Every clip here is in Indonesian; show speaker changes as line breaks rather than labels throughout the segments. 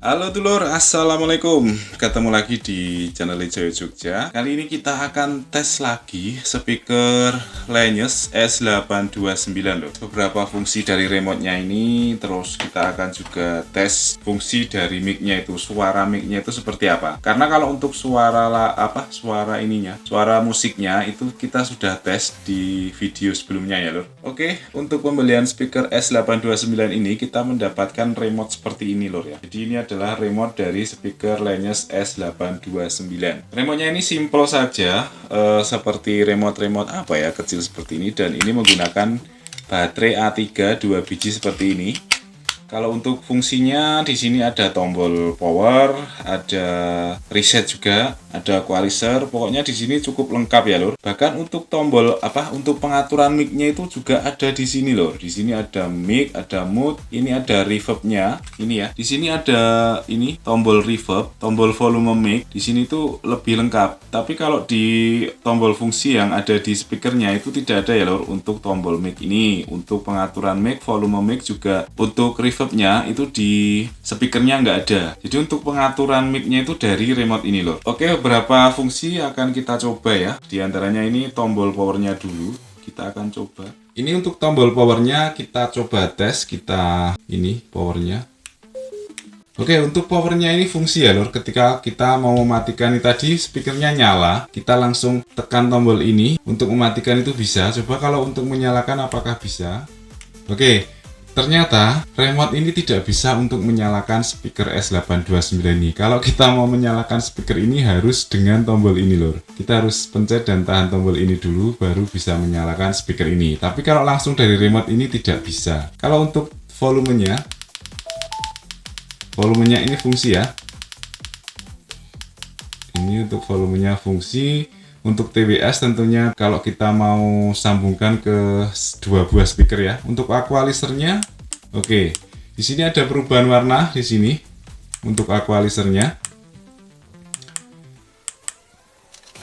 Halo dulur, assalamualaikum. Ketemu lagi di channel Joyo Jogja. Kali ini kita akan tes lagi speaker Lanus S829 loh. Beberapa fungsi dari remote-nya ini, terus kita akan juga tes fungsi dari mic-nya itu, suara mic-nya itu seperti apa. Karena kalau untuk suara musiknya itu kita sudah tes di video sebelumnya ya lor. Oke, untuk pembelian speaker S829 ini kita mendapatkan remote seperti ini lor ya. Jadi ini adalah remote dari speaker Lanus S829. Remote-nya ini simple saja, seperti remote apa ya, kecil seperti ini, dan ini menggunakan baterai A3 2 biji seperti ini. Kalau untuk fungsinya di sini ada tombol power, ada reset juga, ada equalizer. Pokoknya di sini cukup lengkap ya lor. Bahkan untuk tombol untuk pengaturan mic-nya itu juga ada di sini lor. Di sini ada mic, ada mute, ini ada reverb-nya. Ini ya. Di sini ada ini tombol reverb, tombol volume mic. Di sini tuh lebih lengkap. Tapi kalau di tombol fungsi yang ada di speakernya itu tidak ada ya lor untuk tombol mic ini. Untuk pengaturan mic, volume mic juga untuk reverb-nya itu di speakernya nggak ada. Jadi untuk pengaturan mic-nya itu dari remote ini lor. Oke, beberapa fungsi akan kita coba ya. Di antaranya ini tombol powernya dulu. Kita akan coba. Ini untuk tombol powernya kita coba tes. Kita ini powernya. Oke, untuk powernya ini fungsi ya lor. Ketika kita mau mematikan ini tadi speakernya nyala, kita langsung tekan tombol ini untuk mematikan itu bisa. Coba kalau untuk menyalakan apakah bisa? Oke, ternyata remote ini tidak bisa untuk menyalakan speaker S829 ini. Kalau kita mau menyalakan speaker ini harus dengan tombol ini lor. Kita harus pencet dan tahan tombol ini dulu baru bisa menyalakan speaker ini. Tapi kalau langsung dari remote ini tidak bisa. Kalau untuk volumenya ini fungsi ya. Ini untuk volumenya fungsi. Untuk TWS tentunya kalau kita mau sambungkan ke dua buah speaker ya. Untuk equalizernya, oke. Di sini ada perubahan warna di sini untuk equalizernya.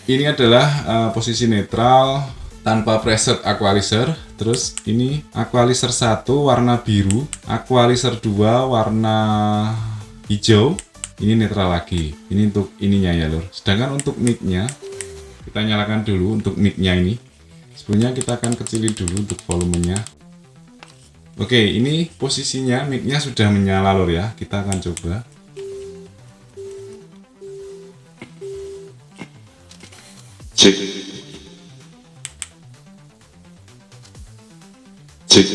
Ini adalah posisi netral tanpa preset equalizer. Terus ini equalizer 1 warna biru, equalizer 2 warna hijau. Ini netral lagi. Ini untuk ininya ya lor. Sedangkan untuk mic-nya kita nyalakan dulu untuk mic-nya ini. Sebelumnya kita akan kecilin dulu untuk volumenya. Oke, ini posisinya mic-nya sudah menyala lor ya. Kita akan coba. Cek. Cek.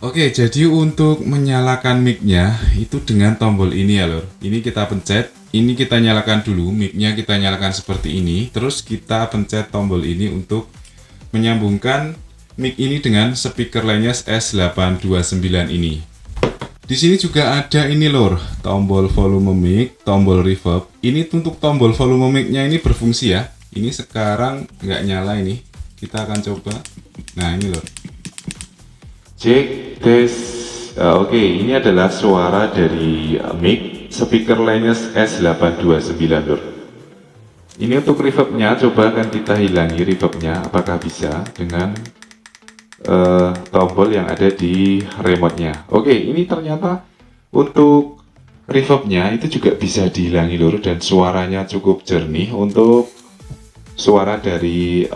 Oke, jadi untuk menyalakan mic-nya itu dengan tombol ini ya lor. Ini kita pencet. Ini kita nyalakan dulu, mic-nya kita nyalakan seperti ini. Terus kita pencet tombol ini untuk menyambungkan mic ini dengan speaker Lanus S829 ini. Di sini juga ada ini lor, tombol volume mic, tombol reverb. Ini untuk tombol volume mic-nya ini berfungsi ya. Ini sekarang nggak nyala ini. Kita akan coba. Nah ini lor. Cek tes. Oke, ini adalah suara dari mic speaker Lanus S829 lor. Ini untuk reverbnya, coba akan kita hilangi reverbnya, apakah bisa dengan tombol yang ada di remote-nya. Oke, ini ternyata untuk reverbnya itu juga bisa dihilangi lor, dan suaranya cukup jernih untuk suara dari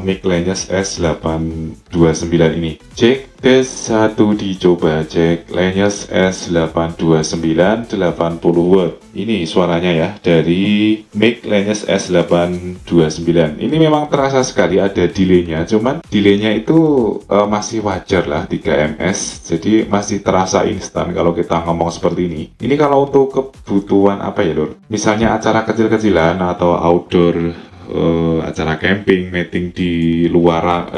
mic Lanus S829 ini. Cek tes 1 dicoba, cek Lanus S829 80 watt. Ini suaranya ya dari mic Lanus S829. Ini memang terasa sekali ada delaynya, cuman delaynya itu masih wajar lah 3 ms. Jadi masih terasa instan kalau kita ngomong seperti ini. Ini kalau untuk kebutuhan apa ya lor? Misalnya acara kecil-kecilan atau outdoor, acara camping, meeting di luar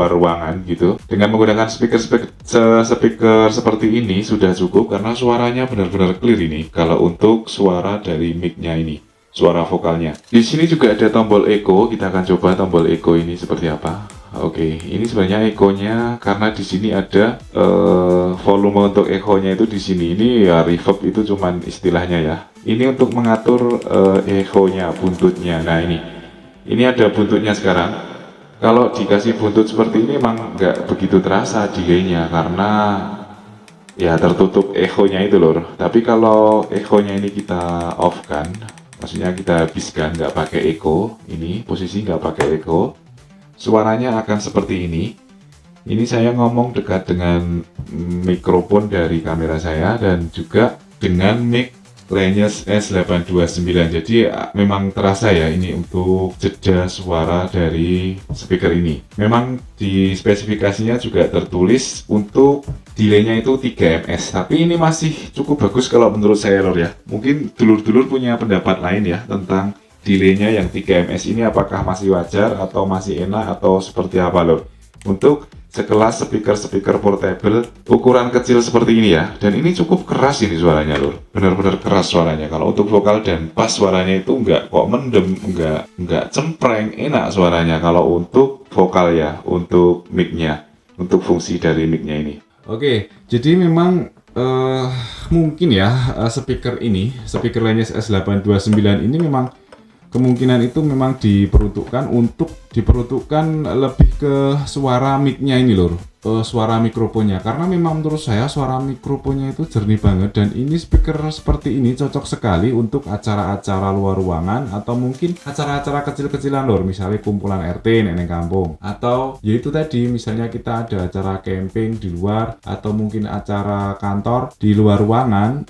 ruangan gitu, dengan menggunakan speaker seperti ini sudah cukup karena suaranya benar-benar clear ini. Kalau untuk suara dari mic-nya ini, suara vokalnya. Di sini juga ada tombol echo. Kita akan coba tombol echo ini seperti apa. Oke, ini sebenarnya echo-nya karena di sini ada volume untuk echo-nya itu di sini. Ini ya reverb itu cuman istilahnya ya. Ini untuk mengatur echo-nya, buntutnya. Nah ini ada buntutnya sekarang. Kalau dikasih buntut seperti ini memang nggak begitu terasa delay-nya karena ya tertutup echo-nya itu lor. Tapi kalau echo-nya ini kita off kan, maksudnya kita habiskan, nggak pakai echo, ini posisi nggak pakai echo, suaranya akan seperti ini. Ini saya ngomong dekat dengan mikrofon dari kamera saya dan juga dengan mic Lineage S829. Jadi memang terasa ya ini untuk jeda suara dari speaker ini. Memang di spesifikasinya juga tertulis untuk delaynya itu 3 ms. Tapi ini masih cukup bagus kalau menurut saya lor ya. Mungkin dulur-dulur punya pendapat lain ya tentang delaynya yang 3 ms ini, apakah masih wajar atau masih enak atau seperti apa lor. Untuk sekelas speaker portable ukuran kecil seperti ini ya, dan ini cukup keras ini suaranya lor, benar-benar keras suaranya. Kalau untuk vokal dan bass suaranya itu enggak kok mendem, enggak cempreng, enak suaranya kalau untuk vokal ya, untuk mic-nya, untuk fungsi dari mic-nya ini. Oke, jadi memang mungkin ya speaker Lineage S829 ini memang kemungkinan itu memang diperuntukkan lebih ke suara mic-nya ini lor, suara mikrofonnya, karena memang menurut saya suara mikrofonnya itu jernih banget, dan ini speaker seperti ini cocok sekali untuk acara-acara luar ruangan atau mungkin acara-acara kecil-kecilan lor, misalnya kumpulan RT neneng kampung, atau yaitu tadi misalnya kita ada acara camping di luar atau mungkin acara kantor di luar ruangan,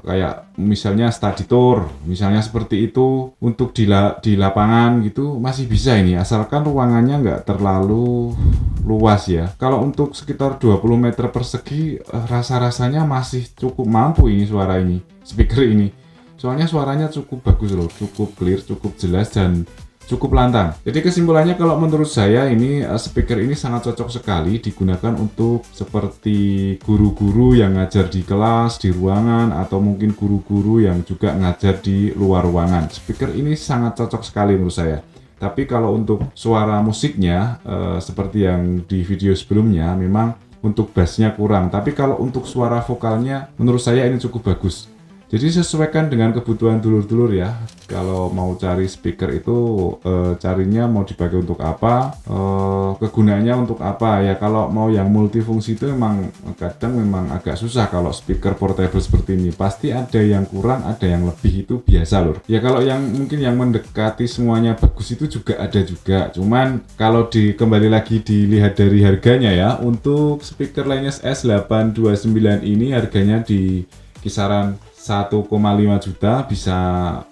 kayak misalnya study tour, misalnya seperti itu, untuk di lapangan gitu masih bisa ini, asalkan ruangannya nggak terlalu luas ya. Kalau untuk sekitar 20 meter persegi rasa-rasanya masih cukup mampu ini suara ini, speaker ini. Soalnya suaranya cukup bagus loh, cukup clear, cukup jelas, dan cukup lantang. Jadi kesimpulannya kalau menurut saya ini speaker ini sangat cocok sekali digunakan untuk seperti guru-guru yang ngajar di kelas, di ruangan, atau mungkin guru-guru yang juga ngajar di luar ruangan. Speaker ini sangat cocok sekali menurut saya. Tapi kalau untuk suara musiknya seperti yang di video sebelumnya, memang untuk bassnya kurang. Tapi kalau untuk suara vokalnya menurut saya ini cukup bagus. Jadi sesuaikan dengan kebutuhan dulur-dulur ya. Kalau mau cari speaker itu carinya mau dipakai untuk apa, kegunaannya untuk apa ya. Kalau mau yang multifungsi itu memang kadang memang agak susah kalau speaker portable seperti ini. Pasti ada yang kurang, ada yang lebih, itu biasa lur. Ya kalau yang mungkin yang mendekati semuanya bagus itu juga ada juga. Cuman kalau kembali lagi dilihat dari harganya ya, untuk speaker Lineage S829 ini harganya di kisaran 1,5 juta, bisa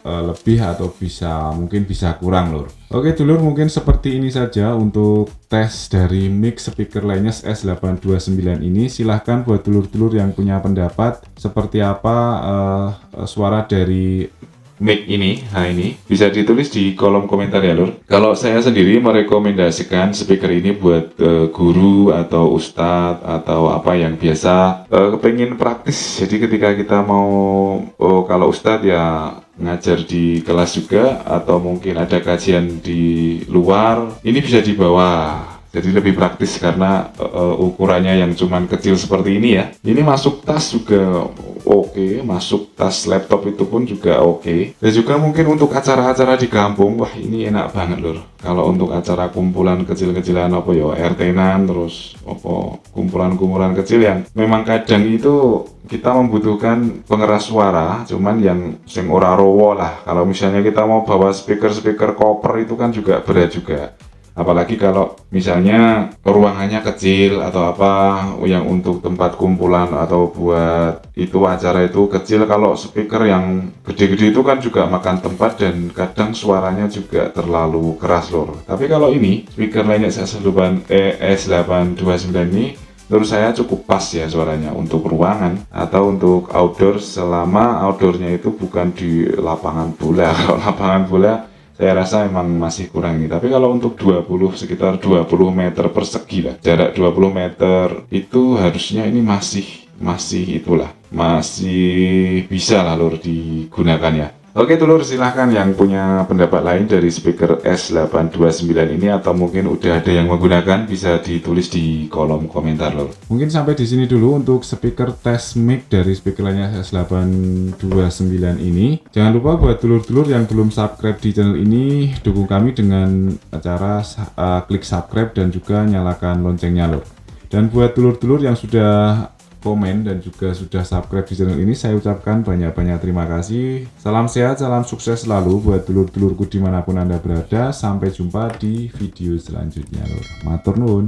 lebih atau mungkin bisa kurang lur. Oke dulur, mungkin seperti ini saja untuk tes dari mic speaker Lineage S829 ini. Silahkan buat dulur-dulur yang punya pendapat seperti apa suara dari mic ini, ini bisa ditulis di kolom komentar ya lur. Kalau saya sendiri merekomendasikan speaker ini buat guru atau ustadz atau apa yang biasa kepengen praktis. Jadi ketika kita mau kalau ustadz ya ngajar di kelas juga, atau mungkin ada kajian di luar, ini bisa dibawa. Jadi lebih praktis karena ukurannya yang cuman kecil seperti ini ya. Ini masuk tas juga oke, masuk tas laptop itu pun juga oke. Dan juga mungkin untuk acara-acara di kampung, wah ini enak banget lur. Kalau untuk acara kumpulan kecil-kecilan apa ya, RT-nan, terus apa kumpulan-kumpulan kecil yang memang kadang itu kita membutuhkan pengeras suara, cuman yang sing ora rowo lah. Kalau misalnya kita mau bawa speaker koper itu kan juga berat juga. Apalagi kalau misalnya ruangannya kecil atau apa yang untuk tempat kumpulan atau buat itu acara itu kecil, kalau speaker yang gede-gede itu kan juga makan tempat dan kadang suaranya juga terlalu keras lor. Tapi kalau ini speaker Lineage S829 ini menurut saya cukup pas ya suaranya untuk ruangan atau untuk outdoor, selama outdoornya itu bukan di lapangan bola. Kalau lapangan bola saya rasa memang masih kurang ini. Tapi kalau untuk sekitar 20 meter persegi lah, jarak 20 meter itu harusnya ini masih bisa lah lur digunakan ya. Oke dulur, silahkan yang punya pendapat lain dari speaker S829 ini, atau mungkin udah ada yang menggunakan, bisa ditulis di kolom komentar lur. Mungkin sampai di sini dulu untuk speaker test mic dari speaker lainnya S829 ini. Jangan lupa buat dulur-dulur yang belum subscribe di channel ini, dukung kami dengan cara klik subscribe dan juga nyalakan loncengnya lur. Dan buat dulur-dulur yang sudah komen, dan juga sudah subscribe di channel ini. Saya ucapkan banyak-banyak terima kasih. Salam sehat, salam sukses selalu buat dulur-dulurku dimanapun Anda berada. Sampai jumpa di video selanjutnya lur. Matur nuwun.